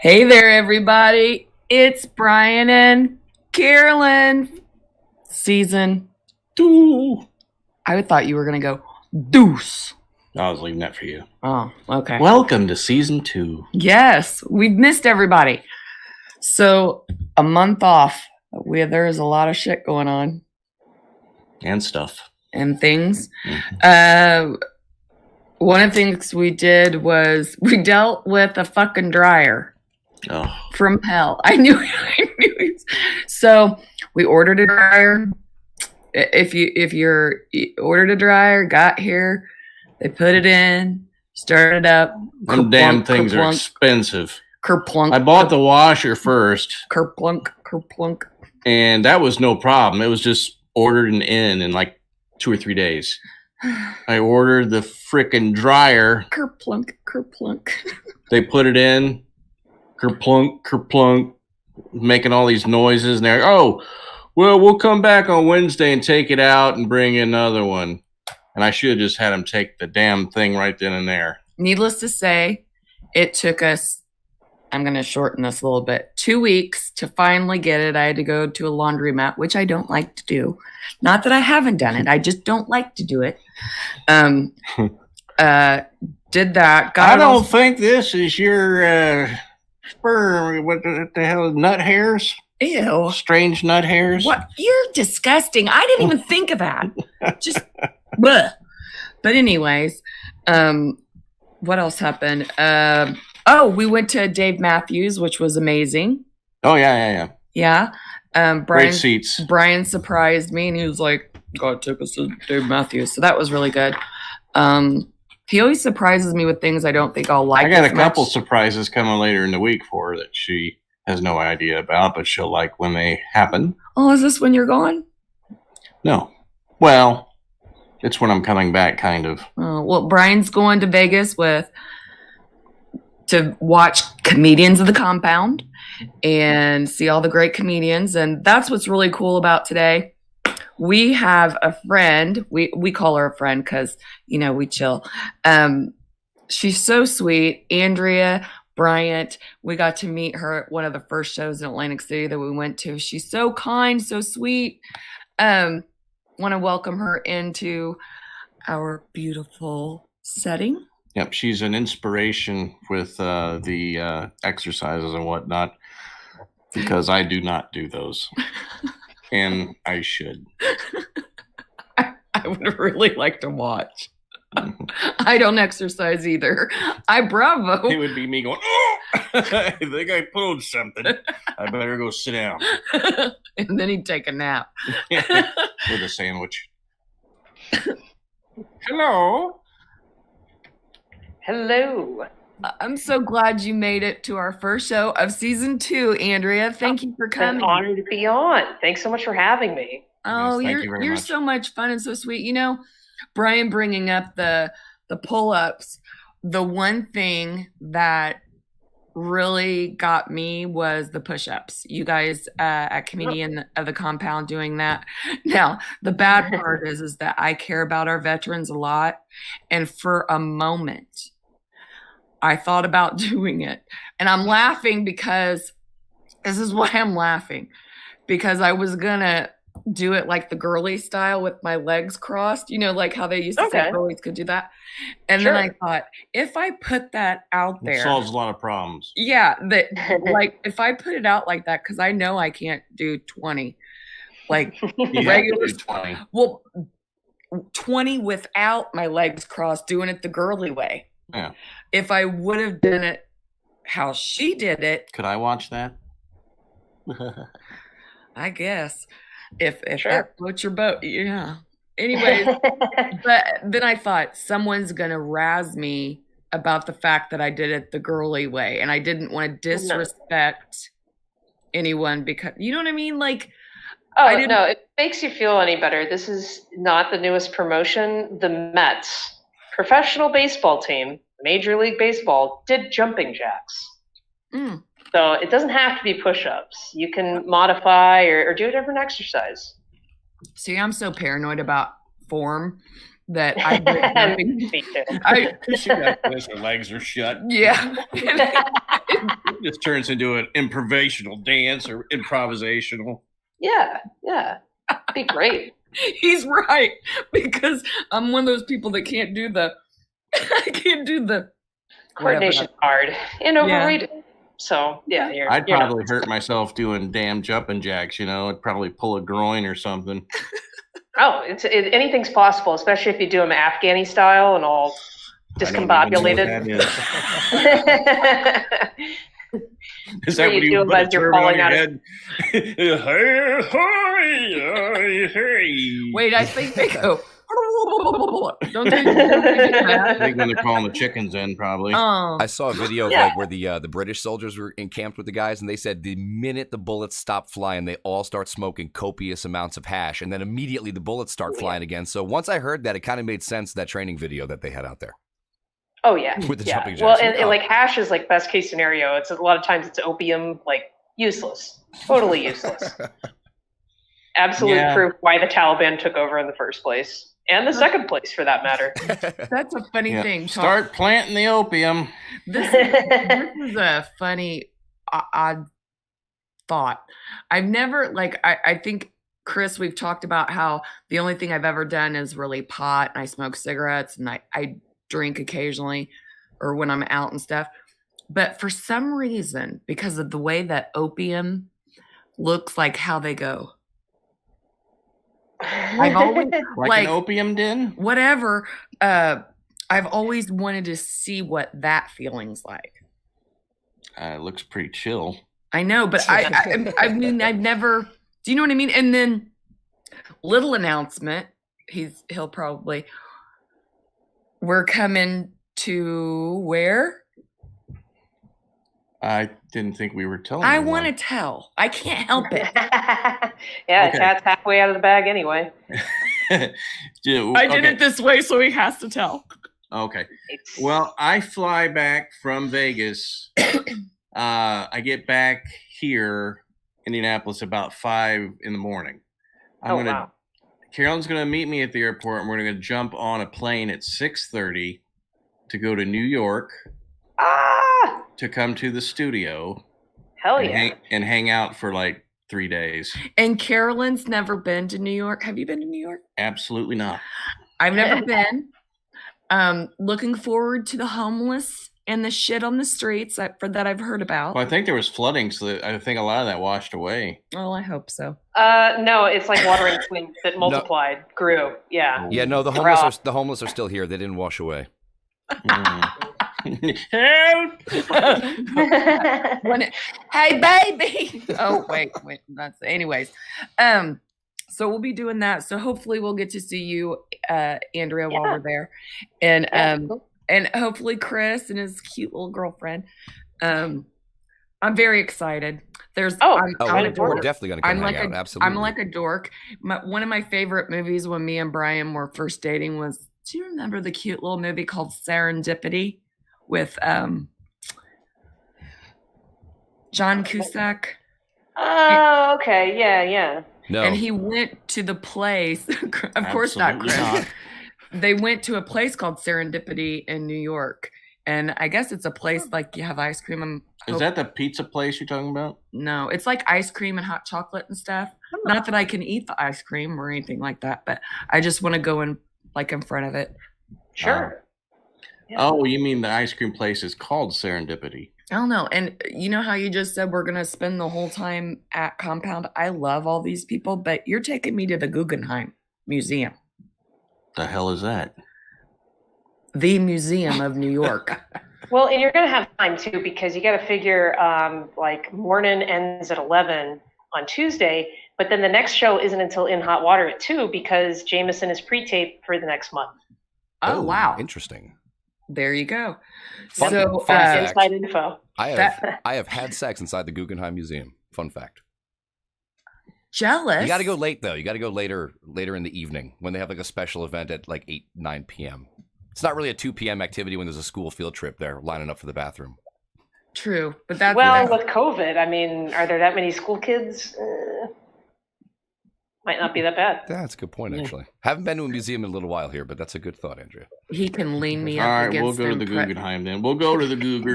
Hey there, everybody. It's Brian and Carolyn. Season 2. I thought you were going to go deuce. I was leaving that for you. Oh, okay. Welcome to season 2. Yes, we've missed everybody. So, a month off. There's a lot of shit going on. And stuff. And things. Mm-hmm. One of the things we did was we dealt with a fucking dryer. Oh. From hell. I knew it. So we ordered a dryer. If you ordered a dryer, got here, they put it in, started up. Them damn things are expensive. Kerplunk. I bought the washer first. Kerplunk. And that was no problem. It was just ordered and in like 2 or 3 days. I ordered the frickin' dryer. Kerplunk. They put it in. Kerplunk, making all these noises. And they're, oh, well, we'll come back on Wednesday and take it out and bring in another one. And I should have just had them take the damn thing right then and there. Needless to say, it took us, I'm going to shorten this a little bit, 2 weeks to finally get it. I had to go to a laundromat, which I don't like to do. Not that I haven't done it. I just don't like to do it. Did that. I don't think this is your... sperm, what the hell, nut hairs? Ew. Strange nut hairs? What? You're disgusting. I didn't even think of that. Just, bleh. But anyways, what else happened? We went to Dave Matthews, which was amazing. Oh, yeah. Yeah. Great seats. Brian surprised me, and he was like, God took us to Dave Matthews. So that was really good. He always surprises me with things I don't think I'll like. I got a couple surprises coming later in the week for her that she has no idea about, but she'll like when they happen. Oh, is this when you're gone? No. Well, it's when I'm coming back, kind of. Oh, well, Brian's going to Vegas to watch Comedians of the Compound and see all the great comedians. And that's what's really cool about today. We have a friend. We call her a friend because, we chill. She's so sweet. Andrea Bryant. We got to meet her at one of the first shows in Atlantic City that we went to. She's so kind, so sweet. Want to welcome her into our beautiful setting. Yep, she's an inspiration with the exercises and whatnot because I do not do those. And I should. I would really like to watch. I don't exercise either. Bravo. It would be me going, oh, I think I pulled something. I better go sit down. And then he'd take a nap. With a sandwich. Hello. I'm so glad you made it to our first show of season 2, Andrea. Thank you for coming. It's an honor to be on. Thanks so much for having me. Oh, yes, you're so much fun and so sweet. Brian bringing up the pull-ups. The one thing that really got me was the push-ups. You guys at Comedian of the Compound doing that. Now, the bad part is that I care about our veterans a lot, and for a moment, I thought about doing it. And I'm laughing because this is why I'm laughing. Because I was going to do it like the girly style with my legs crossed, like how they used to say girlies could do that. And then I thought, if I put that out there, it solves a lot of problems. Yeah, like if I put it out like that, because I know I can't do 20, like regular 20. Well, 20 without my legs crossed, doing it the girly way. Yeah. If I would have done it how she did it, could I watch that? I guess. If that floats your boat, yeah. Anyways, but then I thought someone's gonna razz me about the fact that I did it the girly way, and I didn't want to disrespect anyone because you know what I mean. Like, oh no, it makes you feel any better. This is not the newest promotion. The Mets, professional baseball team, Major League Baseball, did jumping jacks. Mm. So it doesn't have to be push-ups. You can modify or do a different exercise. See, I'm so paranoid about form that I did Me too. She got this, her legs are shut. Yeah. It just turns into an improvisational dance or improvisational. Yeah. Be great. He's right, because I'm one of those people that can't do the Coordination hard and overrated. So yeah, I'd probably hurt myself doing damn jumping jacks. I'd probably pull a groin or something. Oh, anything's possible, especially if you do them Afghani style and all discombobulated. Is that what you do as you're falling out of? Wait, I think they go. Don't they I think when they're calling the chickens in, probably. I saw a video of like where the British soldiers were encamped with the guys, and they said the minute the bullets stop flying, they all start smoking copious amounts of hash, and then immediately the bullets start flying again. So once I heard that, it kind of made sense, that training video that they had out there. Oh yeah, with the jumping jacks. Well, and like hash is like best case scenario. It's a lot of times it's opium, like useless, totally useless. Absolute proof why the Taliban took over in the first place. And the second place, for that matter. That's a funny thing. Start planting the opium. This is a funny, odd thought. I've never, I think, Chris, we've talked about how the only thing I've ever done is really pot, and I smoke cigarettes, and I drink occasionally, or when I'm out and stuff. But for some reason, because of the way that opium looks like how they go, I've always like an opium den, whatever. I've always wanted to see what that feeling's like. It looks pretty chill. I know, but I mean, I've never. Do you know what I mean? And then, little announcement. He'll probably. We're coming to where? I didn't think we were telling. I want to tell. I can't help it. Yeah, the cat's halfway out of the bag anyway. I did it this way, so he has to tell. Okay. Well, I fly back from Vegas. I get back here, Indianapolis, about 5 a.m. Carolyn's gonna meet me at the airport, and we're gonna jump on a plane at 6:30 to go to New York. To come to the studio. Hell yeah. And hang out for like 3 days. And Carolyn's never been to New York. Have you been to New York? Absolutely not. I've never been. Looking forward to the homeless and the shit on the streets that I've heard about. Well, I think there was flooding, so I think a lot of that washed away. Well, I hope so. No, it's like watering twins that multiplied, grew. Yeah. Yeah, no, the homeless are still here. They didn't wash away. Help! Hey, baby. Oh, wait. That's anyways. So we'll be doing that. So hopefully we'll get to see you, Andrea, while we're there, and and hopefully Chris and his cute little girlfriend. I'm very excited. We're definitely gonna come hang out. Absolutely. I'm like a dork. One of my favorite movies when me and Brian were first dating was. Do you remember the cute little movie called Serendipity with John Cusack? Oh, okay. Yeah. No. And he went to the place. Of course not, Chris. They went to a place called Serendipity in New York. And I guess it's a place like you have ice cream. Is that the pizza place you're talking about? No, it's like ice cream and hot chocolate and stuff. Not that I can eat the ice cream or anything like that, but I just want to go in front of it. Sure. Oh, you mean the ice cream place is called Serendipity? I don't know. And you know how you just said we're going to spend the whole time at Compound? I love all these people, but you're taking me to the Guggenheim Museum. The hell is that? The Museum of New York. Well, and you're going to have time, too, because you got to figure, like, morning ends at 11 on Tuesday. But then the next show isn't until In Hot Water at 2 because Jameson is pre-taped for the next month. Oh, wow. Interesting. There you go. Fun inside info. I have had sex inside the Guggenheim Museum. Fun fact. Jealous. You got to go late though. You got to go later in the evening when they have like a special event at like 8-9 p.m. It's not really a 2 p.m. activity when there's a school field trip there lining up for the bathroom. True, but that's with COVID. I mean, are there that many school kids? Might not be that bad. That's a good point, actually. Haven't been to a museum in a little while here, but that's a good thought, Andrea. He can lean me up. All right, we'll go to the Guggenheim then. We'll go to the Googer.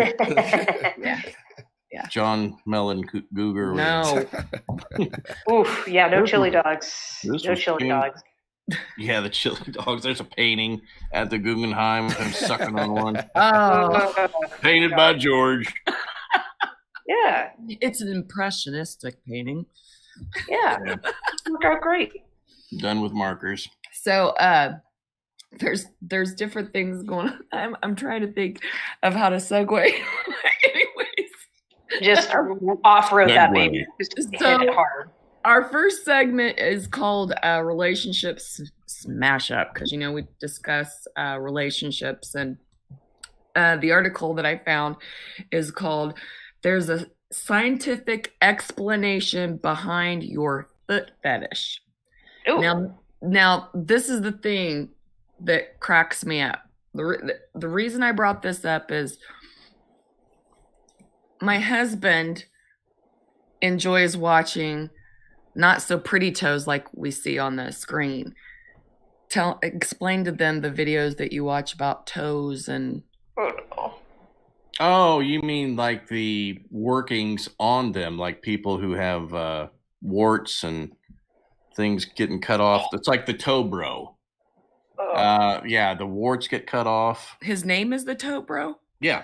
Yeah. John Mellon Googer. No. Oof. Yeah. No chili dogs. No chili dogs. Yeah, the chili dogs. There's a painting at the Guggenheim. I'm sucking on one. Oh. Painted by George. Yeah. It's an impressionistic painting. Yeah. Worked out great. Done with markers. So there's different things going on. I'm trying to think of how to segue. Anyways. Just off-road that baby. Just hit it hard. Our first segment is called Relationships Smash Up because, we discuss relationships. And the article that I found is called There's a Scientific Explanation Behind Your Foot Fetish. Ooh. Now, this is the thing that cracks me up. The reason I brought this up is my husband enjoys watching not so pretty toes like we see on the screen. Explain to them the videos that you watch about toes and... Oh, you mean like the workings on them, like people who have warts and things getting cut off. It's like the toe bro. Yeah, the warts get cut off. His name is the toe bro? Yeah.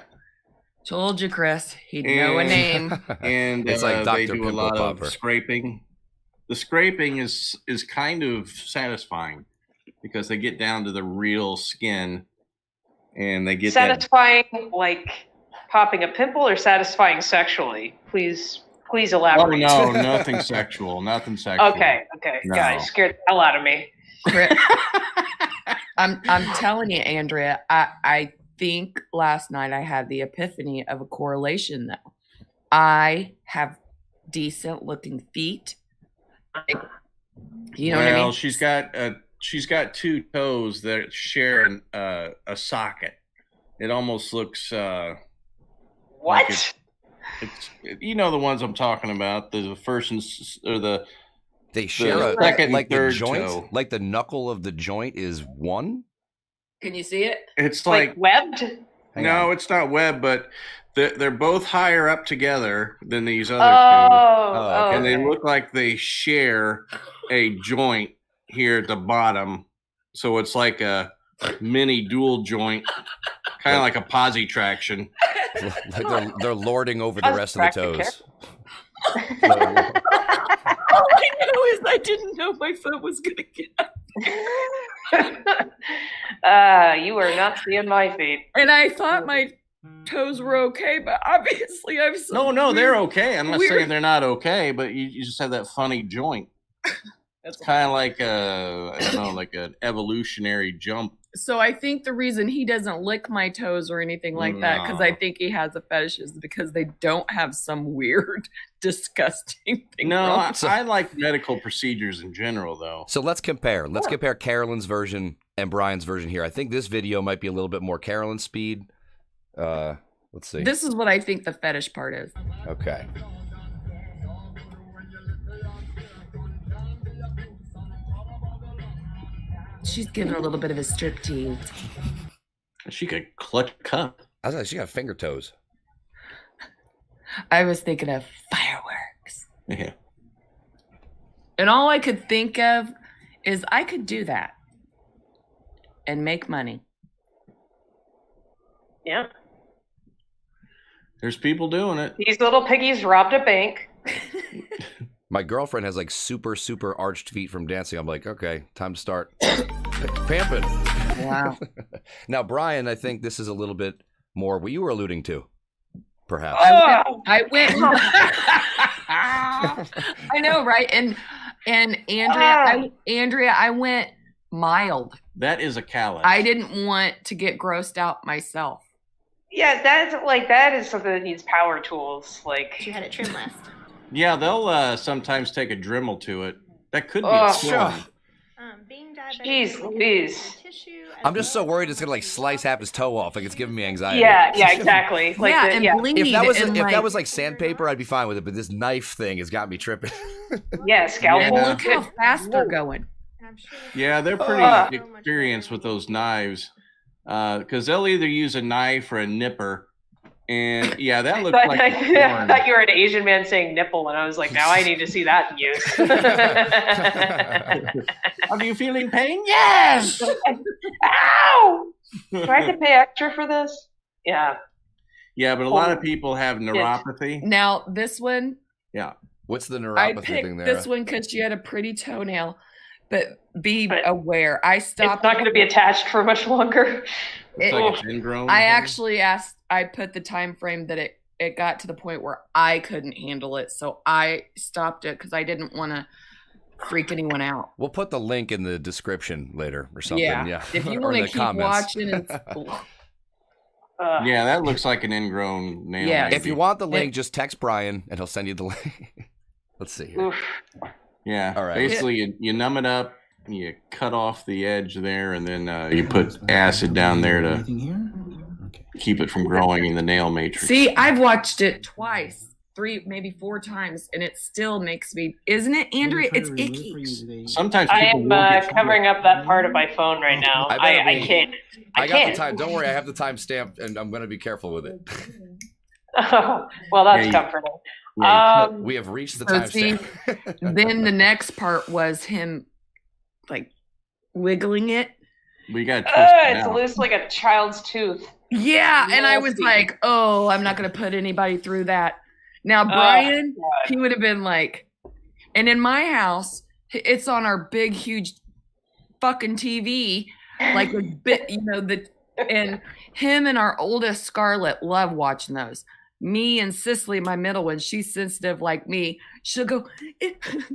Told you, Chris. He'd know a name. And it's like they Dr. do Pimple a lot Popper. of scraping. The scraping is kind of satisfying because they get down to the real skin and they get satisfying like popping a pimple or satisfying sexually? Please elaborate. Oh, no, nothing sexual. Nothing sexual. Okay. No. Guys, scared the hell out of me. I'm telling you, Andrea, I think last night I had the epiphany of a correlation though. I have decent looking feet. You know what I mean? She's got two toes that share a socket. It almost looks what? Like it's the ones I'm talking about. The first or the they share the second like and third the joint, toe. like the knuckle of the joint is one. Can you see it? It's like webbed. No, it's not webbed, but they're both higher up together than these other two. And they look like they share a joint here at the bottom. So it's like a mini dual joint, kind of like a posi traction. Like they're lording over the rest of the toes. All I know is I didn't know my foot was going to get up. You are not seeing my feet. And I thought my toes were okay, but obviously I've No, they're okay. I'm not saying they're not okay, but you just have that funny joint. It's kind of like like an evolutionary jump. So I think the reason he doesn't lick my toes or anything like that, because I think he has a fetish, is because they don't have some weird, disgusting thing. No, I like medical procedures in general, though. So let's compare. Let's compare Carolyn's version and Brian's version here. I think this video might be a little bit more Carolyn's speed. Let's see. This is what I think the fetish part is. Okay. She's giving a little bit of a striptease. She could clutch a cup. I was like, she got finger toes. I was thinking of fireworks. Yeah. And all I could think of is I could do that and make money. Yeah. There's people doing it. These little piggies robbed a bank. My girlfriend has like super, super arched feet from dancing. I'm like, okay, time to start pamping. Wow. Now, Brian, I think this is a little bit more what you were alluding to, perhaps. I went. I know, right? And And Andrea, I went mild. That is a callus. I didn't want to get grossed out myself. Yeah, that is something that needs power tools. Like you had it trim last. Yeah, they'll sometimes take a Dremel to it. That could be a swelling. Being diabetic. Jeez Louise. I'm just so worried it's gonna like slice half his toe off. Like it's giving me anxiety. Yeah, exactly. Like bleed. If that was like sandpaper, I'd be fine with it. But this knife thing has got me tripping. Yeah, scalpel. Yeah. Look how fast they're going. Yeah, they're pretty experienced with those knives. Because they'll either use a knife or a nipper. And yeah, that looks like I thought you were an Asian man saying nipple, and I was like, now I need to see that in use. Are you feeling pain? Yes! Ow! Do I have to pay extra for this? Yeah. Yeah, but a lot of people have neuropathy. Now, this one. Yeah. What's the I neuropathy picked thing there? this one because she had a pretty toenail. But be aware. I stopped. It's not going to be attached for much longer. It's like it's ingrown. I actually asked. I put the time frame that it got to the point where I couldn't handle it, so I stopped it because I didn't want to freak anyone out. We'll put the link in the description later or something. Yeah. If you want to keep watching. Yeah, that looks like an ingrown nail. Yeah. If you want the link, just text Brian and he'll send you the link. Let's see. Here. Yeah. All right. Basically, you numb it up, you cut off the edge there, and then you put acid down there to keep it from growing in the nail matrix. See, I've watched it twice, 3, maybe 4 times, and it still makes me. Isn't it, Andrea? It's icky. Sometimes I people am covering up that part of my phone right now. I can't. I got the time. Don't worry, I have the time stamped, and I'm going to be careful with it. Oh, well, that's comforting. We have reached the timestamp. Then the next part was him, like, wiggling it. We got it's loose like a child's tooth. Yeah, and I was like, oh, I'm not going to put anybody through that. Now, Brian, he would have been like, and in my house, it's on our big, huge fucking TV, like a bit, and him and our oldest Scarlett love watching those. Me and Cicely, my middle one, she's sensitive like me. She'll go,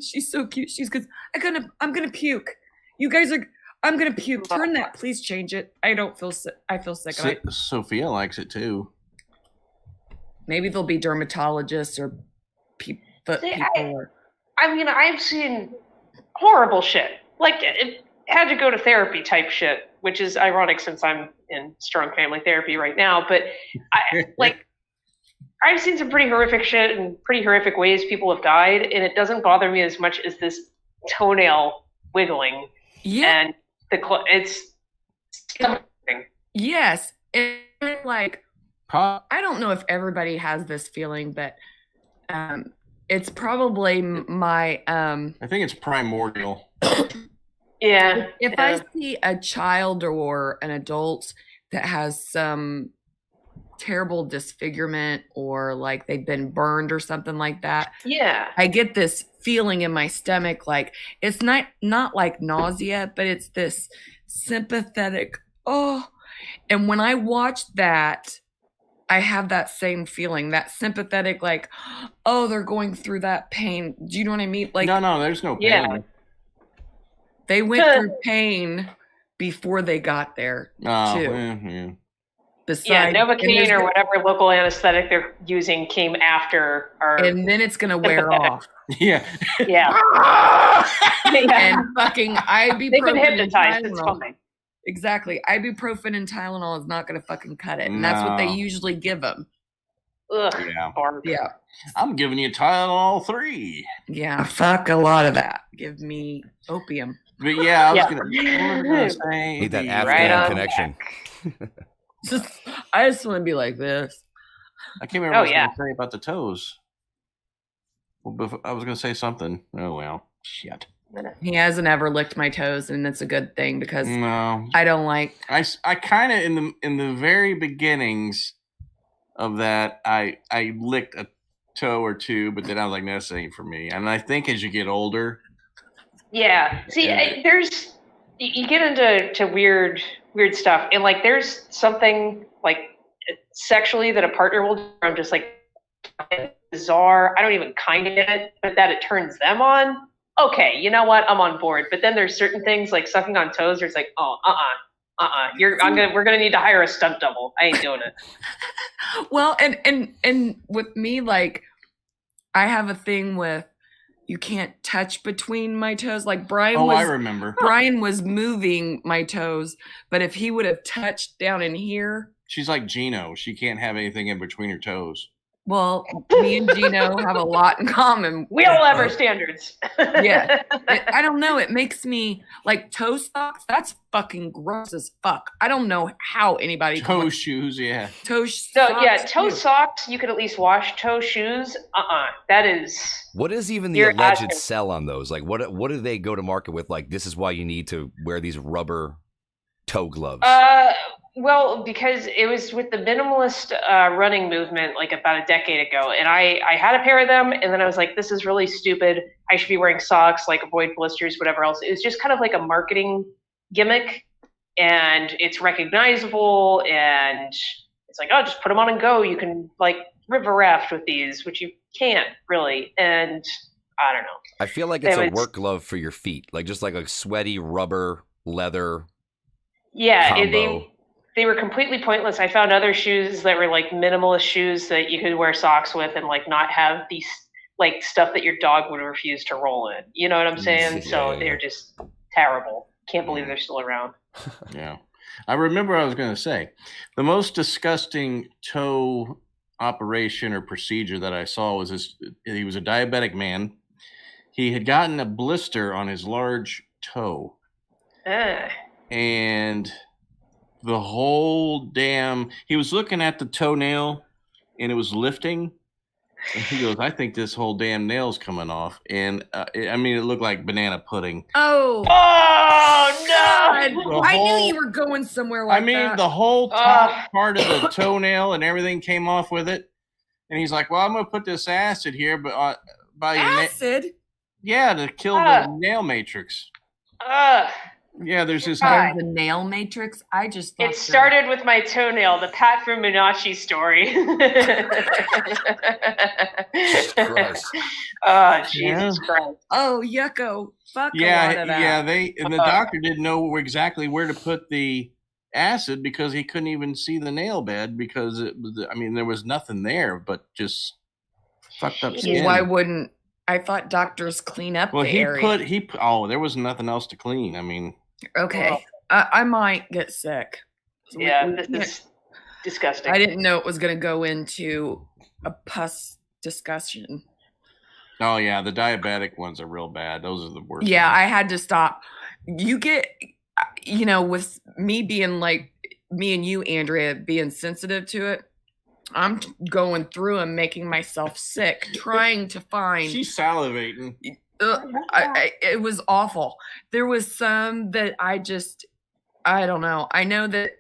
she's so cute. She's goes, I'm gonna puke. You guys are, I'm gonna puke. Turn that, please change it. I don't feel sick. I feel sick. Sophia likes it too. Maybe they'll be dermatologists or people. I've seen horrible shit. Like it had to go to therapy type shit, which is ironic since I'm in strong family therapy right now. But I've seen some pretty horrific shit and pretty horrific ways people have died, and it doesn't bother me as much as this toenail wiggling. Yeah. And it's something. Yes. And I don't know if everybody has this feeling, but it's probably my I think it's primordial. Yeah. If I see a child or an adult that has some terrible disfigurement or like they've been burned or something like that, I get this feeling in my stomach, like it's not like nausea, but it's this sympathetic and when I watch that, I have that same feeling, that sympathetic, like, oh, they're going through that pain. Do you know what I mean? Like, no, there's no pain. They went through pain before they got there too. Yeah. Besides, Novocaine or whatever local anesthetic they're using came after and then it's gonna wear off. Yeah. And fucking ibuprofen. They've been hypnotized. It's fine. Exactly. Ibuprofen and Tylenol is not gonna fucking cut it, and that's what they usually give them. Ugh. Yeah. I'm giving you Tylenol 3. Yeah. Fuck a lot of that. Give me opium. But yeah, I was gonna say need that Afghan connection. I just want to be like this. I can't remember what I was going to say about the toes. Well, I was going to say something. Oh, well. Shit. He hasn't ever licked my toes, and that's a good thing because no, I don't like. I kind of in the very beginnings of that, I licked a toe or two, but then I was like, no, this ain't for me. And I think as you get older. Yeah. See, you get into weird stuff, and like there's something like sexually that a partner will do. I'm just like bizarre. I don't even kind of get it, but that it turns them on. okay, you know what? I'm on board. But then there's certain things like sucking on toes. Where it's like, oh, we're gonna need to hire a stunt double. I ain't doing it. Well, and with me, like, I have a thing with you can't touch between my toes. Like I remember. Brian was moving my toes, but if he would have touched down in here. She's like Gino. She can't have anything in between her toes. Well, me and Gino have a lot in common. We all have our standards. Yeah. I don't know. It makes me like toe socks. That's fucking gross as fuck. I don't know how anybody. Toe shoes, yeah. Toe socks. So, yeah, toe socks, you could at least wash. Toe shoes, that is. What is even the alleged sell on those? Like, what do they go to market with? Like, this is why you need to wear these rubber toe gloves. Well, because it was with the minimalist running movement like about a decade ago, and I had a pair of them, and then I was like, this is really stupid. I should be wearing socks, like avoid blisters, whatever else. It was just kind of like a marketing gimmick, and it's recognizable, and it's like, oh, just put them on and go. You can like river raft with these, which you can't really, and I don't know. I feel like it's a work glove for your feet, like just like a sweaty rubber leather. Yeah, combo. They were completely pointless. I found other shoes that were like minimalist shoes that you could wear socks with and like not have these like stuff that your dog would refuse to roll in. You know what I'm saying? So they're just terrible. Can't believe they're still around. Yeah. I remember what I was going to say. The most disgusting toe operation or procedure that I saw was this. He was a diabetic man. He had gotten a blister on his large toe. And the whole he was looking at the toenail and it was lifting. And he goes, I think this whole damn nail's coming off. And it looked like banana pudding. Oh no! I knew you were going somewhere like that. The whole top part of the toenail and everything came off with it. And he's like, well, I'm going to put this acid here, but by acid? Yeah, to kill the nail matrix. Yeah, there's this. The nail matrix. I just thought it started with my toenail. The Pat Fuminachi story. Oh, Jesus Christ! Oh, yucko! Fuck yeah, a lot of that. Yeah. The doctor didn't know exactly where to put the acid because he couldn't even see the nail bed because there was nothing there but just fucked up skin. Why wouldn't? I thought doctors clean up the area. There was nothing else to clean. Okay. I might get sick. Yeah, this is disgusting. I didn't know it was going to go into a pus discussion. Oh, yeah. The diabetic ones are real bad. Those are the worst. Yeah, ones. I had to stop. You get, with me being like, me and you, Andrea, being sensitive to it, I'm going through and making myself sick, trying to find. She's salivating. It was awful. There was some that I don't know. I know that,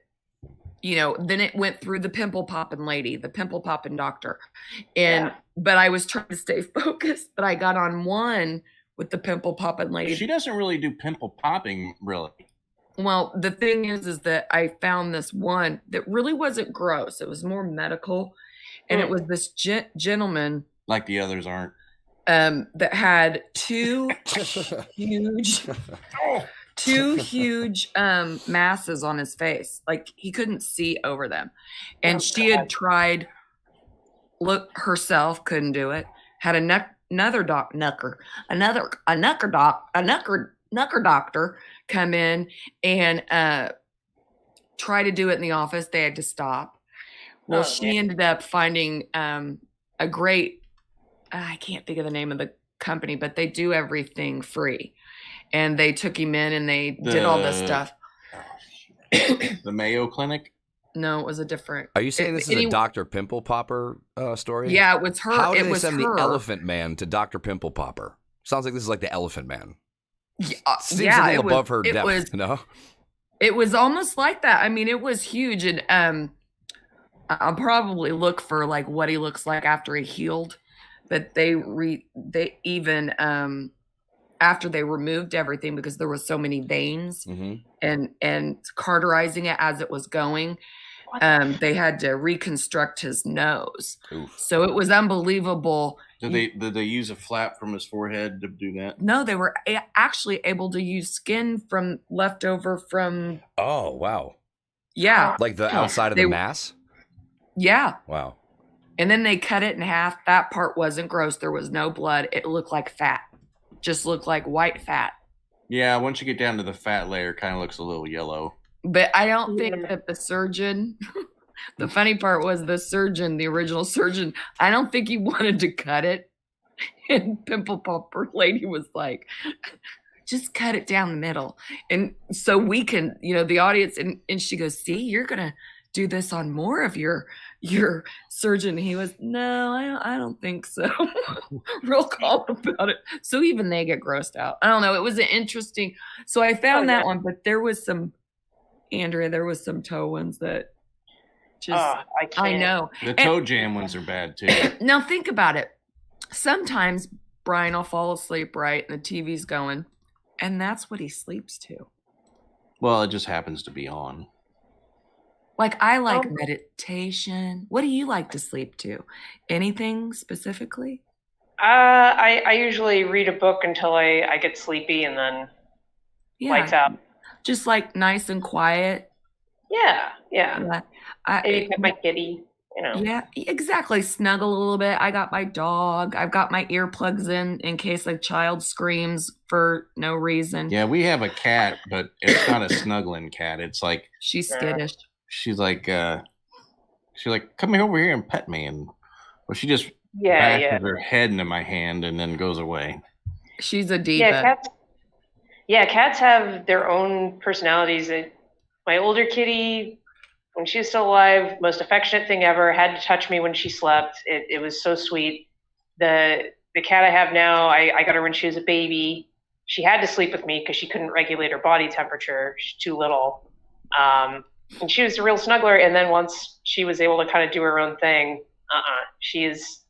then it went through the pimple popping lady, the pimple popping doctor. But I was trying to stay focused, but I got on one with the pimple popping lady. She doesn't really do pimple popping, really. Well, the thing is that I found this one that really wasn't gross. It was more medical. And it was this gentleman. Like the others aren't. That had two huge masses on his face. Like he couldn't see over them. And she had tried herself, couldn't do it. Had another doctor come in and try to do it in the office. They had to stop. Well, she ended up finding a great, I can't think of the name of the company, but they do everything free. And they took him in and they did all this stuff. The Mayo Clinic? No, it was a different. Are you saying this is a Dr. Pimple Popper story? Yeah, it was her. How did they send the Elephant Man to Dr. Pimple Popper? Sounds like this is like the Elephant Man. Seems a little above her depth, no? It was almost like that. it was huge, and I'll probably look for like what he looks like after he healed. But they even after they removed everything because there was so many veins and cauterizing it as it was going. they had to reconstruct his nose. Oof. So it was unbelievable. Did they use a flap from his forehead to do that? No, they were actually able to use skin from leftover from. Oh, wow. Yeah. Like the outside of the mass? Yeah. Wow. And then they cut it in half. That part wasn't gross. There was no blood. It looked like fat. Just looked like white fat. Yeah, once you get down to the fat layer, it kind of looks a little yellow. But I don't think that the surgeon, the funny part was the surgeon, the original surgeon, I don't think he wanted to cut it. And Pimple Popper Lady was like, just cut it down the middle. And so we can, the audience, and she goes, see, you're going to do this on more of your surgeon. He was, no, I don't think so. Real calm about it. So even they get grossed out. I don't know. It was an interesting. So I found that one, but there was some, Andrea, there was some toe ones that just, I know. The toe jam ones are bad too. Now think about it. Sometimes Brian will fall asleep, right? And the TV's going, and that's what he sleeps to. Well, it just happens to be on. Like I like meditation. What do you like to sleep to? Anything specifically? I usually read a book until I get sleepy and then lights out. Just like nice and quiet. Yeah. Maybe pet my kitty, Yeah, exactly. Snuggle a little bit. I got my dog. I've got my earplugs in case a child screams for no reason. Yeah, we have a cat, but it's not a snuggling cat. It's like she's skittish. She's like, come over here and pet me, and she just bashes her head into my hand and then goes away. She's a diva. Cats have their own personalities. My older kitty, when she was still alive, most affectionate thing ever, had to touch me when she slept. It was so sweet. The cat I have now, I got her when she was a baby. She had to sleep with me because she couldn't regulate her body temperature. She's too little. And she was a real snuggler. And then once she was able to kind of do her own thing, she's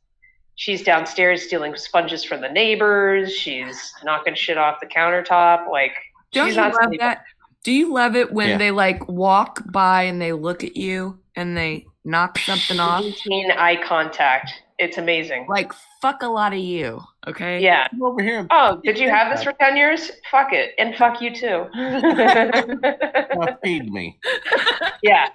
downstairs stealing sponges from the neighbors. She's knocking shit off the countertop. Like, don't she's you not love that? Do you love it when they like walk by and they look at you and they knock something off? Routine eye contact. It's amazing. Like, fuck a lot of you, okay? Yeah. Come over here. Oh, did you have this for 10 years? Fuck it. And fuck you too. Well, feed me. Yeah.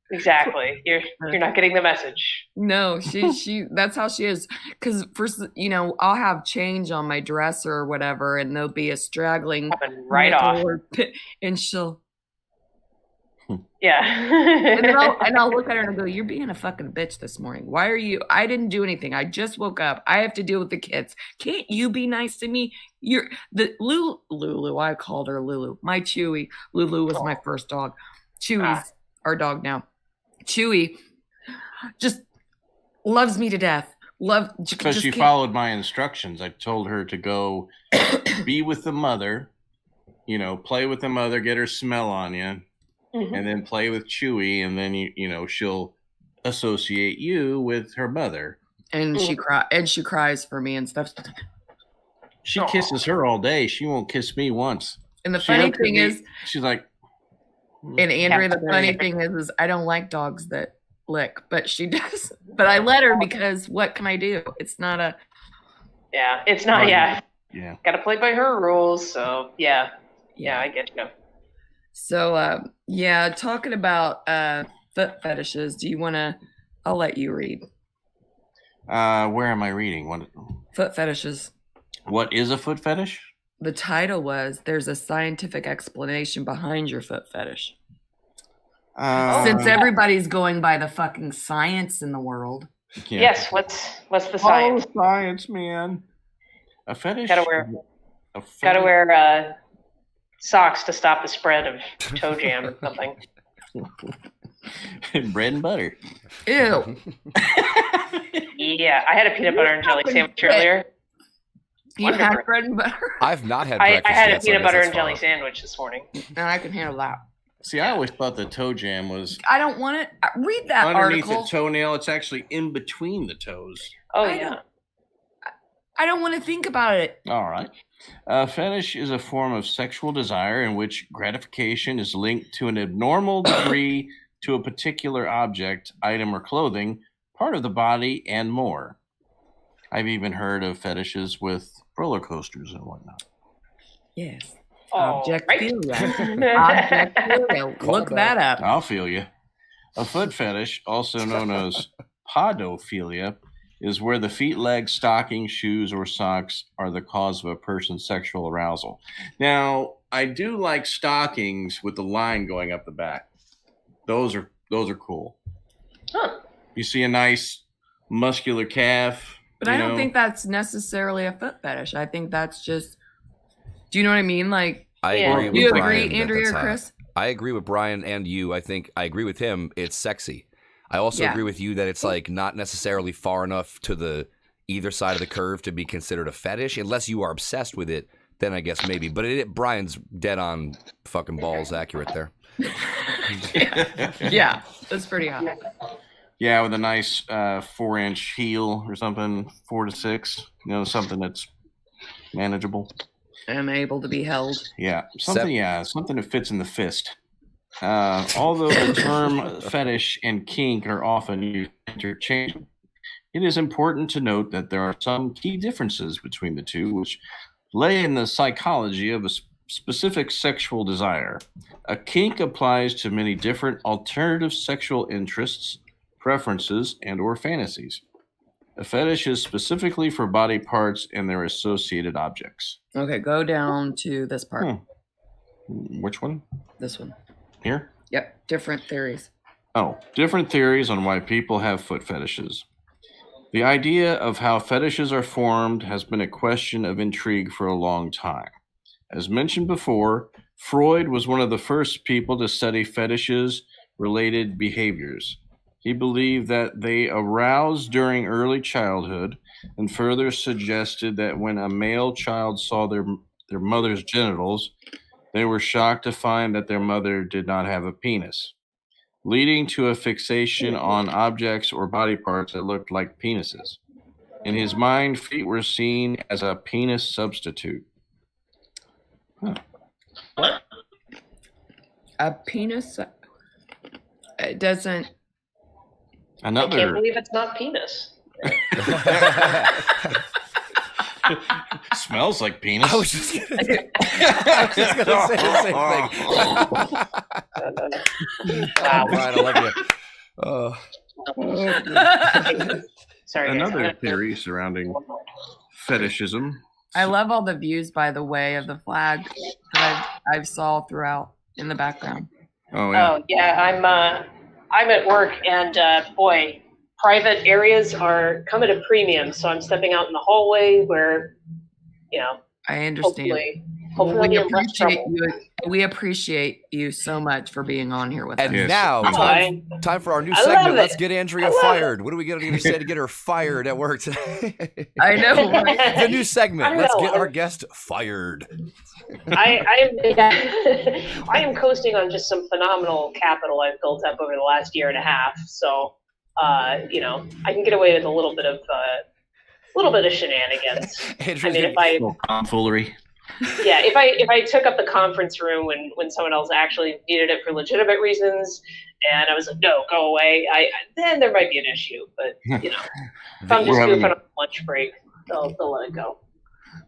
Exactly. You're not getting the message. No, she that's how she is. Because first, I'll have change on my dresser or whatever, and there'll be a straggling right off, and she'll. Yeah. and I'll look at her and I'll go, "You're being a fucking bitch this morning. Why are you? I didn't do anything. I just woke up. I have to deal with the kids. Can't you be nice to me? You're the Lulu. I called her Lulu. My Chewy. Lulu was my first dog. Chewy's our dog now. Chewy just loves me to death. Because she followed my instructions. I told her to go be with the mother, play with the mother, get her smell on you, and then play with Chewy, and then she'll associate you with her mother. And she cries for me and stuff. She kisses her all day. She won't kiss me once. And the funny thing is, she's like. And Andrea, the funny thing is I don't like dogs that lick, but she does. But I let her because what can I do? It's not a. Yeah, it's not. Yeah. Got to play by her rules. So yeah, I get you. So talking about foot fetishes. Do you want to? I'll let you read. Where am I reading? What? Foot fetishes. What is a foot fetish? The title was, there's a scientific explanation behind your foot fetish. Since everybody's going by the fucking science in the world. Yeah. Yes, what's the science? Oh, science, man. A fetish? Gotta wear socks to stop the spread of toe jam or something. Bread and butter. Ew. Yeah, I had a peanut butter and jelly sandwich earlier. You had bread and butter? I've not had breakfast I had yet, a peanut butter and jelly sandwich this morning. And I can handle that. See, I always thought the toe jam was... I don't want it. Read that underneath article. the toenail. It's actually in between the toes. Oh, yeah. I don't want to think about it. All right. Fetish is a form of sexual desire in which gratification is linked to an abnormal degree to a particular object, item, or clothing, part of the body, and more. I've even heard of fetishes with roller coasters and whatnot. Yes. Oh, Objectophilia. right. Objectophilia. Look that up. I'll feel you. A foot fetish, also known as podophilia, is where the feet, legs, stockings, shoes, or socks are the cause of a person's sexual arousal. Now, I do like stockings with the line going up the back. Those are cool. Huh. You see a nice muscular calf. But I don't think that's necessarily a foot fetish. I think that's just, do you know what I mean? Like, I Yeah. agree with do you Brian agree, that Andrea that's or hot. Chris? I agree with Brian and you. I think I agree with him. It's sexy. I also Yeah. agree with you that it's like not necessarily far enough to the either side of the curve to be considered a fetish, unless you are obsessed with it. Then I guess maybe. But Brian's dead on fucking balls accurate there. Yeah, that's pretty hot. Yeah, with a nice 4-inch heel or something, 4 to 6. Something that's manageable. I'm able to be held. Yeah, something that fits in the fist. Although the term fetish and kink are often used interchangeably, it is important to note that there are some key differences between the two, which lay in the psychology of a specific sexual desire. A kink applies to many different alternative sexual interests, preferences, and or fantasies. A fetish is specifically for body parts and their associated objects. Okay, go down to this part. Which one? This one. Here? Yep, different theories. Oh, different theories on why people have foot fetishes. The idea of how fetishes are formed has been a question of intrigue for a long time. As mentioned before, Freud was one of the first people to study fetishes-related behaviors. He believed that they aroused during early childhood and further suggested that when a male child saw their mother's genitals, they were shocked to find that their mother did not have a penis, leading to a fixation on objects or body parts that looked like penises. In his mind, feet were seen as a penis substitute. What? A penis? It doesn't. I can't believe it's not penis. Smells like penis. I was just gonna say the same thing. Wow. Brian, I love you. Sorry. Another guys. theory surrounding fetishism. I love all the views, by the way, of the flag that I've saw throughout in the background. Oh yeah. Oh yeah, I'm at work, and boy, private areas are come at a premium. So I'm stepping out in the hallway where, I understand. hopefully I'll be in less trouble. We appreciate you so much for being on here with And us. Yes. now, time for our new I love segment. it. Let's get Andrea I love fired. What are we going to say to get her fired at work today? I know. Right? The new segment. I Let's know. get our guest fired. I am coasting on just some phenomenal capital I've built up over the last year and a half. So, I can get away with a little bit of shenanigans. Andrea's I mean, gonna- Tomfoolery. if I took up the conference room when someone else actually needed it for legitimate reasons, and I was like, no, go away, then there might be an issue. But if I'm just goofing on lunch break, they'll let it go.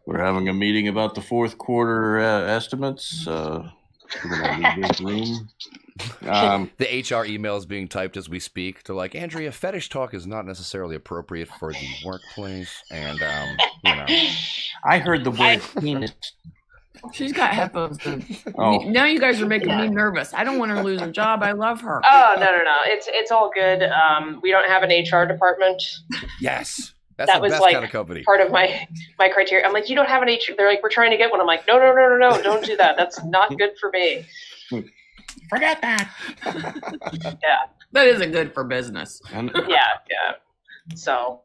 We're having a meeting about the fourth quarter estimates. We're gonna leave this room. The HR email is being typed as we speak. They're like, Andrea, fetish talk is not necessarily appropriate for the workplace. And, I heard the word penis. She's got headphones. Oh. Now you guys are making me nervous. I don't want her to lose her job. I love her. Oh no, it's all good. We don't have an HR department. yes, that's That the was best like kind of company. part of my criteria. I'm like, you don't have an HR. They're like, we're trying to get one. I'm like, no, don't do that. That's not good for me. Forget that. Yeah. That isn't good for business. Yeah. So,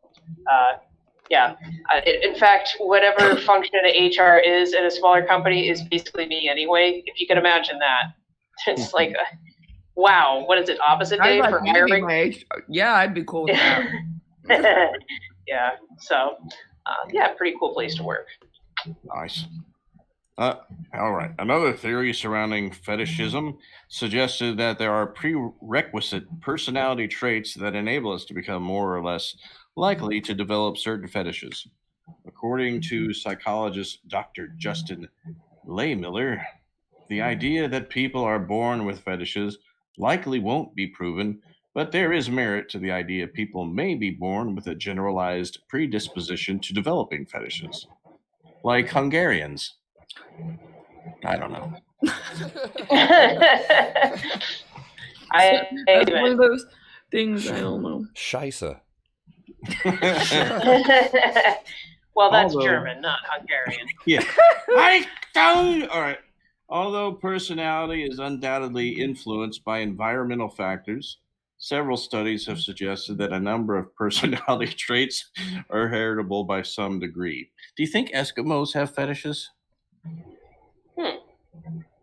in fact, whatever function HR is in a smaller company is basically me anyway. If you can imagine that, it's like, wow, what is it? Opposite day for hiring? Yeah, I'd be cool with that. Yeah. So, pretty cool place to work. Nice. All right. Another theory surrounding fetishism suggested that there are prerequisite personality traits that enable us to become more or less likely to develop certain fetishes. According to psychologist Dr. Justin Laymiller, the idea that people are born with fetishes likely won't be proven, but there is merit to the idea people may be born with a generalized predisposition to developing fetishes, like Hungarians. I don't know. That's one of those things I don't know. Scheisse. Well, that's German, not Hungarian. Yeah. I don't. All right. Although personality is undoubtedly influenced by environmental factors, several studies have suggested that a number of personality traits are heritable by some degree. Do you think Eskimos have fetishes?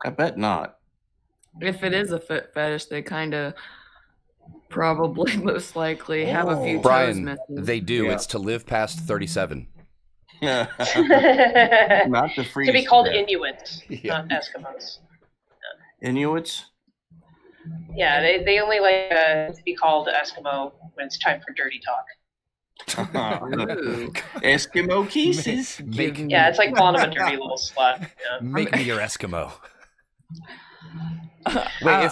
I bet not. If it is a foot fetish, they kind of probably most likely have a few toes Brian, missing. they do. Yeah. It's to live past 37. Not the freeze. To be called Inuits, not Eskimos. Inuits? Yeah, they only like to be called Eskimo when it's time for dirty talk. Eskimo kisses. Yeah, it's like calling them a dirty little slut. Yeah. Make me your Eskimo. Wait,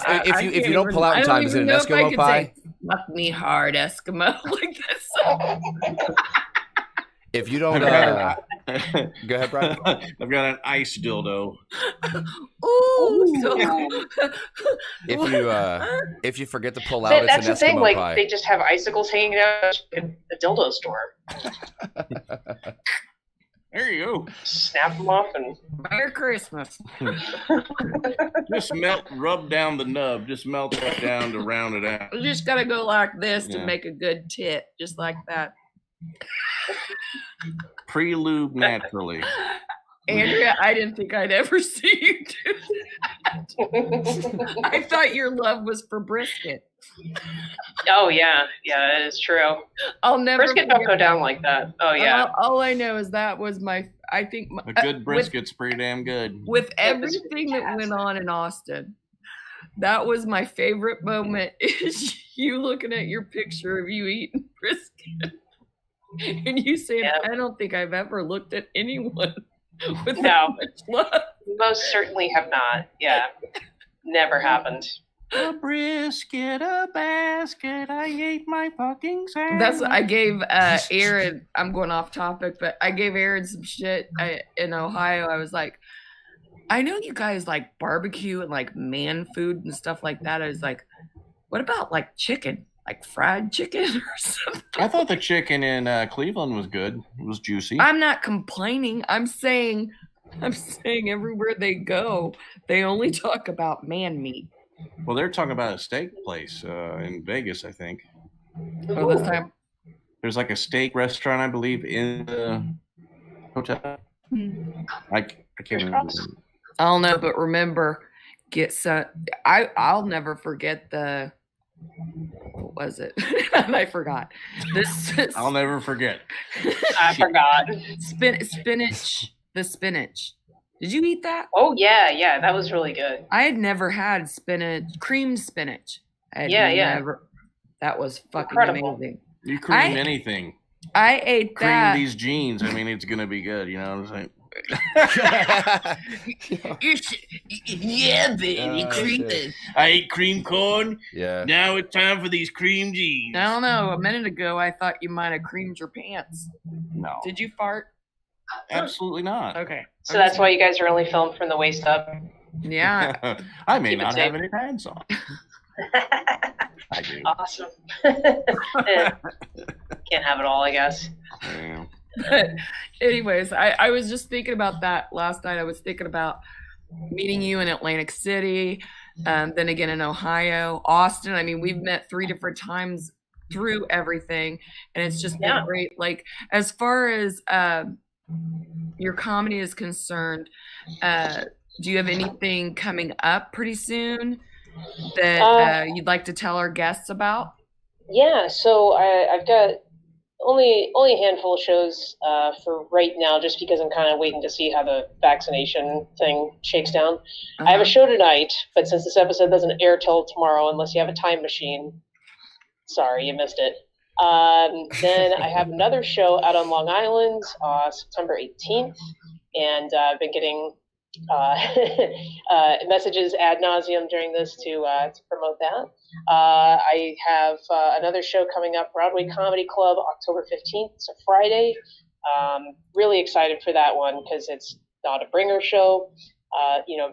if you don't pull out in time, is it an Eskimo pie? Fuck me hard, Eskimo, like this. If you don't, go ahead, Brian. I've got an ice dildo. Ooh. If you forget to pull out, that's it's the an Eskimo thing. Like pie. they just have icicles hanging out in the dildo store. There you go. Snap them off and Merry Christmas. Just rub down the nub. Just melt that down to round it out. You just gotta go like this to make a good tit, just like that. Pre-lube naturally. Andrea, I didn't think I'd ever see you do that. I thought your love was for brisket. Oh yeah, it is true. I'll never brisket don't go down like that. Oh yeah. All I know is that was a good brisket's pretty damn good. With everything that went on in Austin, that was my favorite moment. Is you looking at your picture of you eating brisket, and you saying, "I don't think I've ever looked at anyone with that much love." Most certainly have not. Yeah, never happened. A brisket, a basket, I ate my fucking sandwich. I gave Aaron, I'm going off topic, but I gave Aaron some shit in Ohio. I was like, I know you guys like barbecue and like man food and stuff like that. I was like, what about like chicken? Like fried chicken or something? I thought the chicken in Cleveland was good. It was juicy. I'm not complaining. I'm saying everywhere they go, they only talk about man meat. Well, they're talking about a steak place in Vegas, I think. Oh, this time? There's like a steak restaurant, I believe, in the hotel. I can't remember. I don't know, but remember, get some. I'll never forget the. What was it? I forgot. I'll never forget. I forgot. Spinach. The spinach. Did you eat that? Oh yeah, that was really good. I had never had creamed spinach. Never. That was fucking amazing. You cream anything. I ate that. Cream these jeans. I mean, it's gonna be good. You know what I'm saying? Yeah, baby, cream it. I ate cream corn. Yeah. Now it's time for these cream jeans. I don't know. A minute ago, I thought you might have creamed your pants. No. Did you fart? Absolutely not. Okay. So that's why you guys are only filmed from the waist up. Yeah. I may not have any pants on. I do. Awesome. Can't have it all, I guess. Yeah. But anyways, I was just thinking about that last night. I was thinking about meeting you in Atlantic City, then again in Ohio, Austin. I mean, we've met 3 different times through everything, and it's just been great. Like, as far as your comedy is concerned, do you have anything coming up pretty soon that you'd like to tell our guests about? Yeah, so I've got only a handful of shows for right now, just because I'm kind of waiting to see how the vaccination thing shakes down. I have a show tonight, but since this episode doesn't air till tomorrow, unless you have a time machine, sorry, you missed it. Then I have another show out on Long Island, September 18th, and I've been getting messages ad nauseum during this to promote that. I have another show coming up, Broadway Comedy Club, October 15th. It's a Friday. Really excited for that one because it's not a bringer show.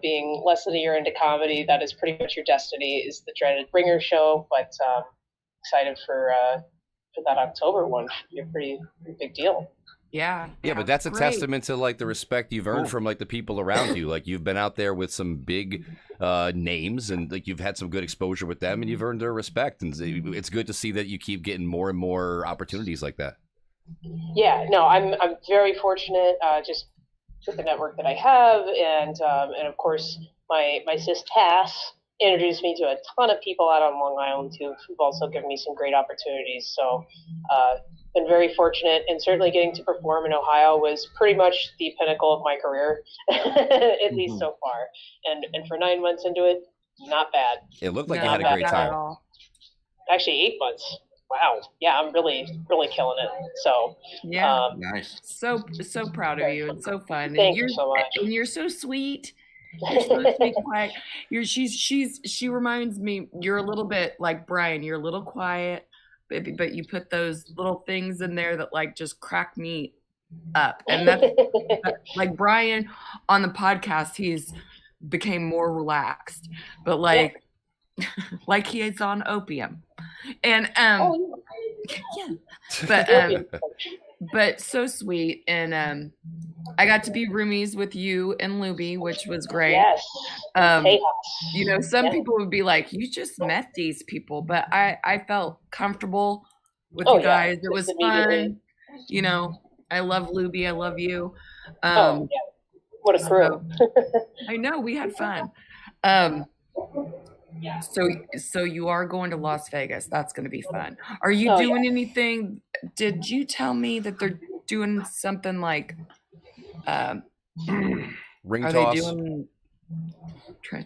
Being less than a year into comedy, that is pretty much your destiny, is the dreaded bringer show. But excited for that October one. Should be a pretty big deal. Yeah, but that's a testament to like the respect you've earned from like the people around you. Like you've been out there with some big names, and like you've had some good exposure with them, and you've earned their respect. And it's good to see that you keep getting more and more opportunities like that. Yeah, no, I'm very fortunate just with the network that I have, and of course my sis Tass introduced me to a ton of people out on Long Island too, who've also given me some great opportunities. So been very fortunate, and certainly getting to perform in Ohio was pretty much the pinnacle of my career, at least so far. And for 9 months into it, not bad. It looked like you had a great time. Actually, 8 months. Wow. Yeah, I'm really, really killing it. So yeah, nice. So proud of you, and so fun. Thank you so much. And you're so sweet. You're so sweet, quiet. She reminds me. You're a little bit like Brian. You're a little quiet, but you put those little things in there that like just crack me up. And that's like Brian on the podcast. He's became more relaxed, but like like he is on opium. And but so sweet. And I got to be roomies with you and Luby, which was great. Yes. Some people would be like, you just met these people, but I felt comfortable with you guys. It was fun. I love Luby. I love you. What a crew. I know, we had fun. So you are going to Las Vegas. That's going to be fun. Are you doing anything? Did you tell me that they're doing something like ring are toss? They doing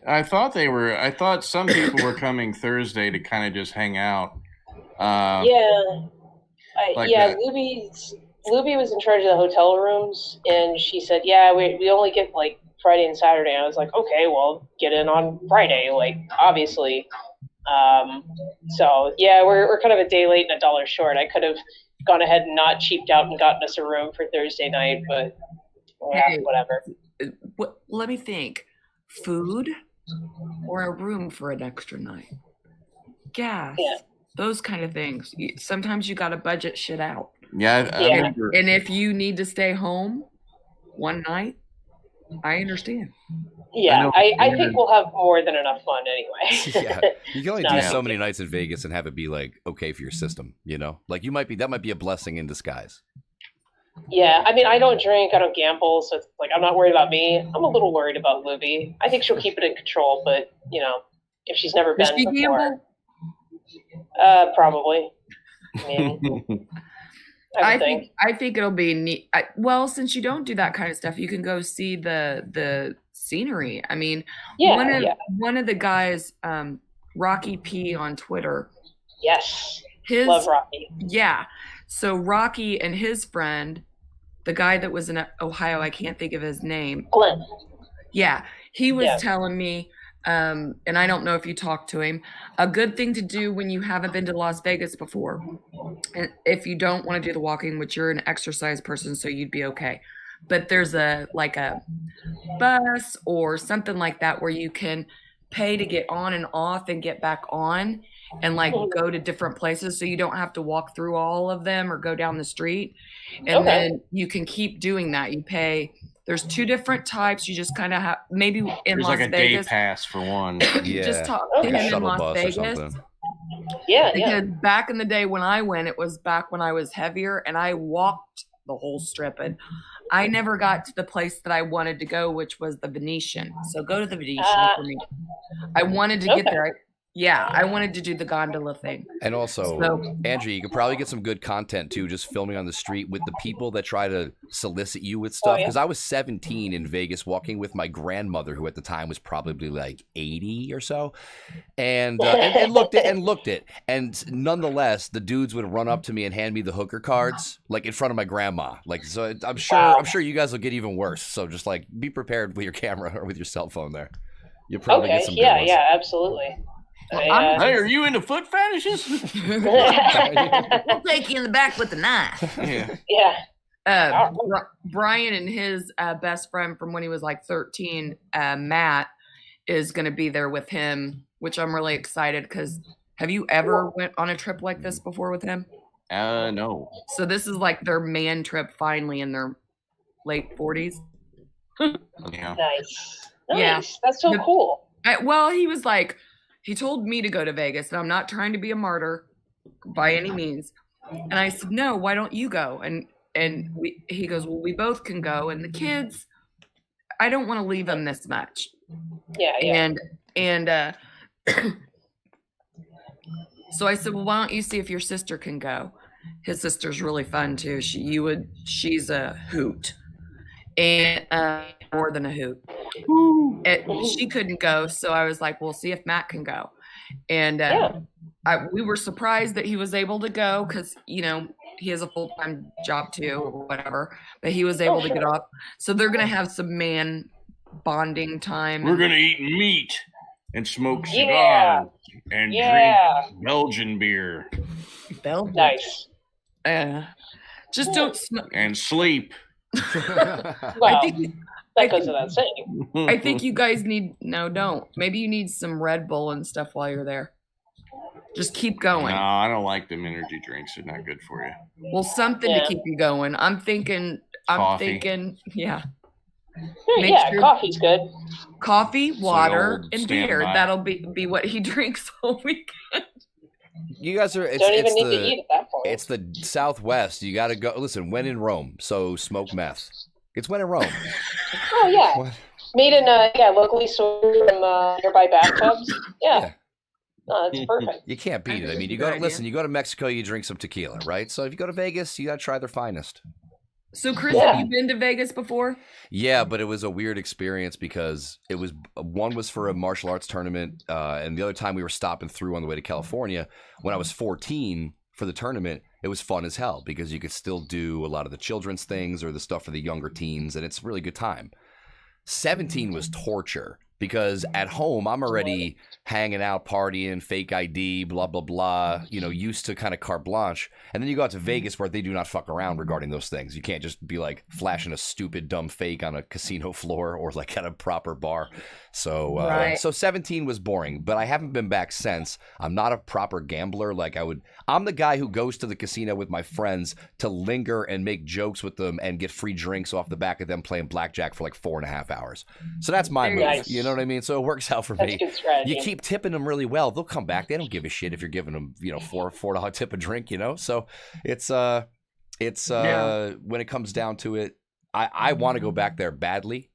I thought some people were coming Thursday to kind of just hang out. Luby was in charge of the hotel rooms, and she said, yeah, we only get like Friday and Saturday. And I was like, okay, well, get in on Friday, like, obviously. So yeah, we're kind of a day late and $1 short. I could have gone ahead and not cheaped out and gotten us a room for Thursday night, but whatever. Let me think. Food or a room for an extra night? Gas. Yeah. Those kind of things. Sometimes you got to budget shit out. Yeah. And if you need to stay home one night, I understand. Yeah, I think we'll have more than enough fun anyway. Yeah, you can only do so many nights in Vegas and have it be like okay for your system, Like that might be a blessing in disguise. Yeah, I mean, I don't drink, I don't gamble, so it's like I'm not worried about me. I'm a little worried about Luby. I think she'll keep it in control, but if she's never been before, gamble? Probably. I mean, I think it'll be neat. Since you don't do that kind of stuff, you can go see the scenery. I mean, one of the guys, Rocky P on Twitter. Yes. Love Rocky. Yeah. So Rocky and his friend, the guy that was in Ohio, I can't think of his name. Glenn. Yeah. He was telling me, and I don't know if you talked to him, a good thing to do when you haven't been to Las Vegas before, and if you don't want to do the walking, which you're an exercise person, so you'd be okay, but there's a bus or something like that where you can pay to get on and off and get back on and go to different places, so you don't have to walk through all of them or go down the street. And then you can keep doing that. You pay. There's 2 different types. You just kind of have maybe in There's Las like a Vegas. Day pass for one. Yeah. Just talk to him in Las Vegas. Yeah. Because back in the day when I went, it was back when I was heavier, and I walked the whole strip, and I never got to the place that I wanted to go, which was the Venetian. So go to the Venetian for me. I wanted to get there. Yeah, I wanted to do the gondola thing. And also, So- Angie, you could probably get some good content too, just filming on the street with the people that try to solicit you with stuff. yeah. Because I was 17 in Vegas walking with my grandmother, who at the time was probably like 80 or so, and looked it. And nonetheless, the dudes would run up to me and hand me the hooker cards, like in front of my grandma. Like, so I'm sure you guys will get even worse. So just like be prepared with your camera or with your cell phone there. You'll probably get some good ones. Yeah, absolutely. Hey, are you into foot fetishes? We'll take you in the back with the knife. Yeah. Brian and his best friend from when he was like 13, Matt, is going to be there with him, which I'm really excited because have you ever went on a trip like this before with him? No. So this is like their man trip finally in their late 40s. Yeah. Nice. Yeah. That's so cool. Well, he was like, he told me to go to Vegas, and I'm not trying to be a martyr by any means. And I said, no, why don't you go? And he goes, well, we both can go. And the kids, I don't want to leave them this much. Yeah. And so I said, well, why don't you see if your sister can go? His sister's really fun too. She's a hoot, and more than a hoot. She couldn't go, so I was like, "We'll see if Matt can go." And we were surprised that he was able to go because he has a full-time job too, or whatever. But he was able to get off. So they're gonna have some man bonding time. We're gonna eat meat and smoke cigars and drink Belgian beer. Belgian. Nice. Just don't smoke and sleep. Well, that goes without saying. I think you guys don't. Maybe you need some Red Bull and stuff while you're there. Just keep going. No, I don't like them energy drinks. They're not good for you. Well, something to keep you going. I'm thinking, yeah. Coffee's good. Coffee, water, and standby. beer. That'll be what he drinks all weekend. You guys are. Don't even need to eat at that point. It's the Southwest. You got to go. Listen, when in Rome, so smoke meth. It's when in Rome. Oh yeah, what? Made in locally sourced from nearby bathtubs. Yeah. No, that's perfect. You can't beat it. I mean, you go to Mexico, you drink some tequila, right? So if you go to Vegas, you got to try their finest. So, Chris, have you been to Vegas before? Yeah, but it was a weird experience because one was for a martial arts tournament, and the other time we were stopping through on the way to California. When I was 14 for the tournament, it was fun as hell because you could still do a lot of the children's things or the stuff for the younger teens, and it's a really good time. 17 was torture because at home I'm already hanging out, partying, fake ID, blah, blah, blah, used to kind of carte blanche. And then you go out to Vegas where they do not fuck around regarding those things. You can't just be like flashing a stupid, dumb fake on a casino floor or like at a proper bar. So, so 17 was boring, but I haven't been back since. I'm not a proper gambler. I'm the guy who goes to the casino with my friends to linger and make jokes with them and get free drinks off the back of them playing blackjack for like 4.5 hours. So that's my move. Nice. You know what I mean? So it works out for That's me. good strategy. You keep tipping them really well, they'll come back. They don't give a shit if you're giving them, $4 tip a drink, So it's when it comes down to it, I want to go back there badly.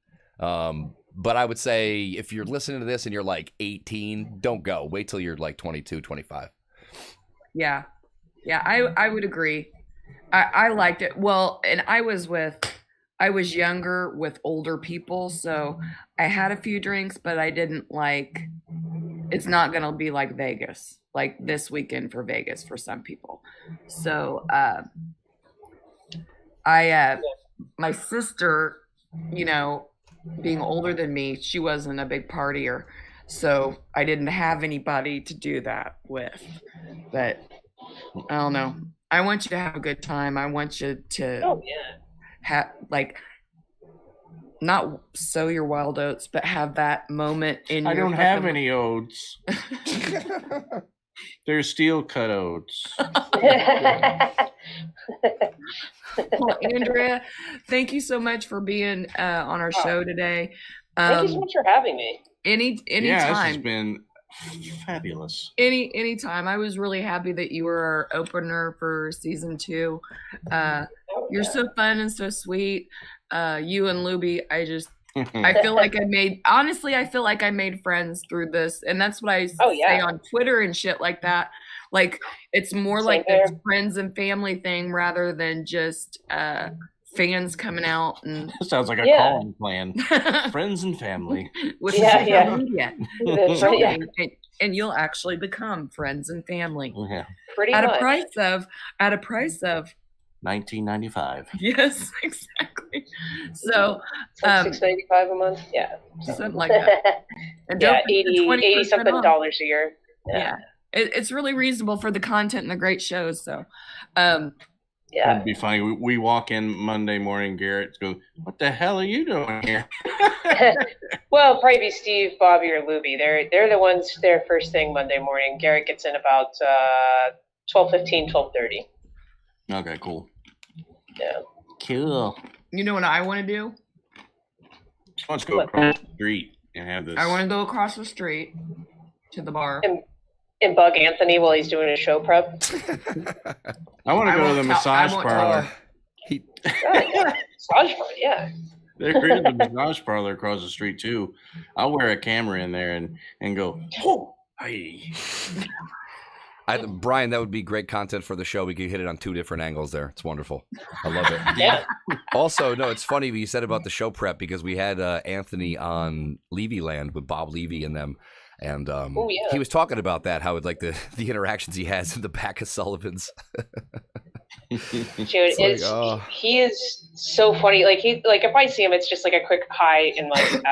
But I would say if you're listening to this and you're like 18, don't go. Wait till you're like 22, 25. Yeah. Yeah, I would agree. I liked it. Well, and I was younger with older people, so I had a few drinks, but I didn't it's not going to be like Vegas, like this weekend for Vegas for some people. So my sister, being older than me, she wasn't a big partier, so I didn't have anybody to do that with. But I don't know. I want you to have a good time. I want you to have not sow your wild oats, but have that moment in your. I don't have any oats. They're steel cut oats. Well, Andrea, thank you so much for being on our show today. Thank you so much for having me. Anytime. Yeah, this has been fabulous. Anytime. I was really happy that you were our opener for season 2. You're so fun and so sweet. You and Luby, I just I feel like I feel like I made friends through this. And that's what I say on Twitter and shit like that. Like, it's more like this friends and family thing rather than just fans coming out. And sounds like a calling plan. Friends and family. With social media. And you'll actually become friends and family. Yeah. Pretty at much. At a price of $19.95. Yes, exactly. So $6.95 a month. Yeah. Something like that. And don't 80 something off. dollars a year. Yeah. It's really reasonable for the content and the great shows. So, it'd be funny. We walk in Monday morning. Garrett goes, "What the hell are you doing here?" Well, probably be Steve, Bobby, or Luby. They're the ones there first thing Monday morning. Garrett gets in about 12:15, 12:30. Okay, cool. Yeah. Cool. You know what I want to do? Let's go across the street and have this. I want to go across the street to the bar. And bug Anthony while he's doing his show prep. I want to go to the massage parlor. Massage parlor, yeah. There is a massage parlor across the street too. I'll wear a camera in there and go, oh, hey. Brian, that would be great content for the show. We could hit it on 2 different angles there. It's wonderful. I love it. Yeah. Also, no, it's funny what you said about the show prep because we had Anthony on Levy Land with Bob Levy and them. And he was talking about that, how it, like the interactions he has in the back of Sullivan's. Dude, he is so funny. Like if I see him, it's just like a quick hi and like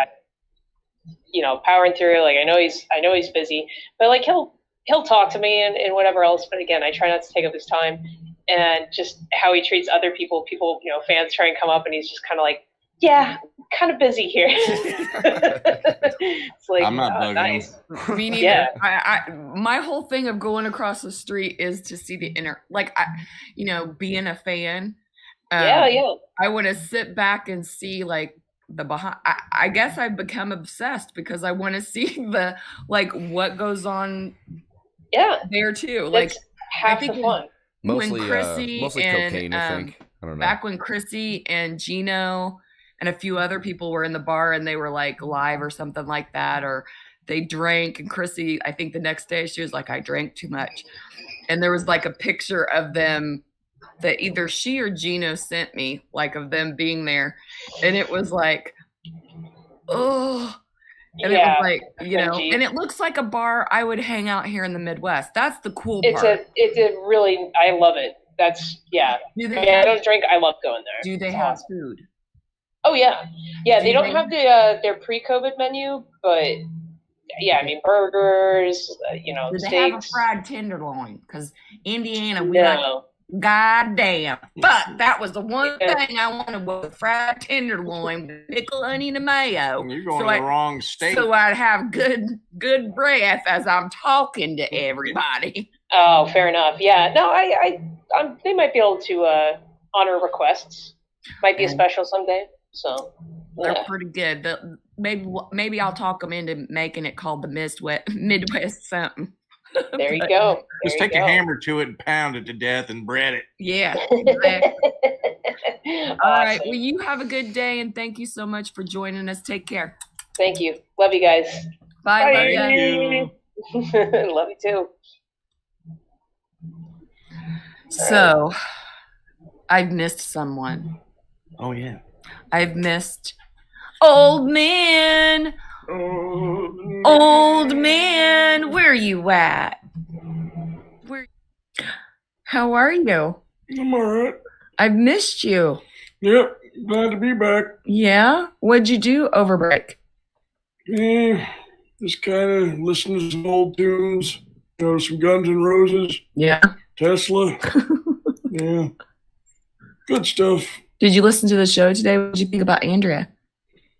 powering through. Like I know he's busy, but like he'll talk to me and whatever else. But again, I try not to take up his time. And just how he treats other people, fans try and come up, and he's just kind of like, yeah, kind of busy here. It's like, I'm not bugging nice. Me neither. Yeah. My whole thing of going across the street is to see the being a fan. I want to sit back and see like the behind. I guess I've become obsessed because I want to see the what goes on. Yeah, there too. That's half the fun. Mostly and, cocaine. I think. I don't know. Back when Chrissy and Gino and a few other people were in the bar and they were like live or something like that, or they drank, and Chrissy, I think the next day she was like, I drank too much. And there was like a picture of them that either she or Gino sent me, like of them being there. And it was like, oh, and it was like, and it looks like a bar I would hang out here in the Midwest. That's the cool part. It's a really, I love it. That's, I don't drink. I love going there. Do they have food? Oh, yeah. Yeah, they don't have their pre-COVID menu, but, yeah, I mean, burgers, Do steaks. they have a fried tenderloin? Because Indiana, we like, goddamn. Fuck, that was the one thing I wanted was a fried tenderloin with pickle, onion, and mayo. You're going to the wrong state. So I'd have good breath as I'm talking to everybody. Oh, fair enough. Yeah, no, they might be able to honor requests. Might be a special someday. So they're pretty good. Maybe I'll talk them into making it called the Midwest something. There you go. Just take a hammer to it and pound it to death and bread it. Yeah, exactly. All right. Well, you have a good day, and thank you so much for joining us. Take care. Thank you. Love you guys. Bye. Bye. Love you too. So, I've missed someone. Oh, yeah. I've missed old man. Old man, where are you at? How are you? I'm all right. I've missed you. Yep, glad to be back. Yeah? What'd you do over break? Just kind of listen to some old tunes. Some Guns N' Roses. Yeah. Tesla. Yeah. Good stuff. Did you listen to the show today? What did you think about Andrea?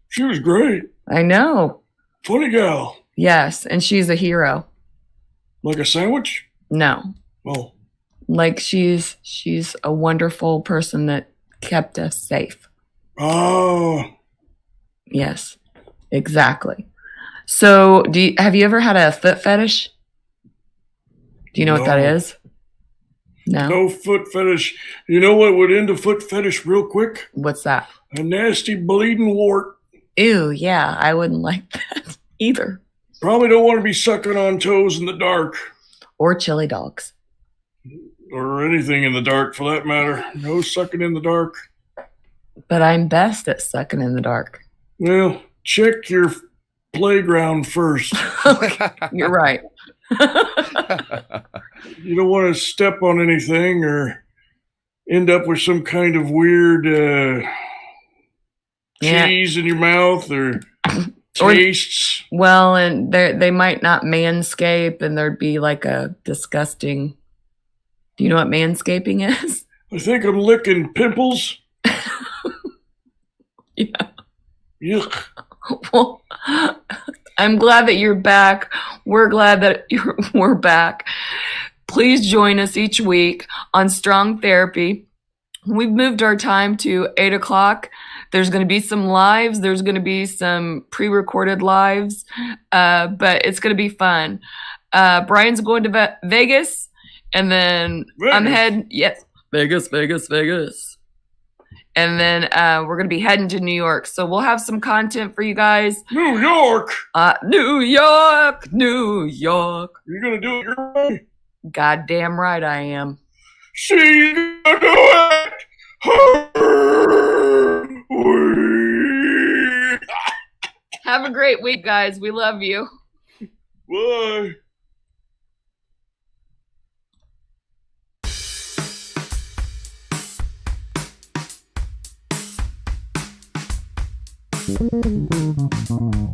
She was great. I know. Funny gal. Yes, and she's a hero. Like a sandwich? No. Oh. Like she's a wonderful person that kept us safe. Oh. Yes, exactly. So, have you ever had a foot fetish? Do you know what that is? No. No foot fetish. You know what would end a foot fetish real quick? What's that? A nasty bleeding wart. Ew, yeah, I wouldn't like that either. Probably don't want to be sucking on toes in the dark. Or chili dogs. Or anything in the dark for that matter. No sucking in the dark. But I'm best at sucking in the dark. Well, check your playground first. You're right. You don't want to step on anything or end up with some kind of weird cheese in your mouth or tastes. Well, and they might not manscape, and there'd be like a disgusting. Do you know what manscaping is? I think I'm licking pimples. Yeah. Yuck. Well, I'm glad that you're back. We're glad that we're back. Please join us each week on Strong Therapy. We've moved our time to 8 o'clock. There's going to be some lives. There's going to be some pre-recorded lives, but it's going to be fun. Brian's going to Vegas, and then I'm heading. Yes, Vegas. And then we're going to be heading to New York. So we'll have some content for you guys. New York. New York. You're going to do it your way? Goddamn right I am. She's going to do it her way. Have a great week, guys. We love you. Bye. Thank you.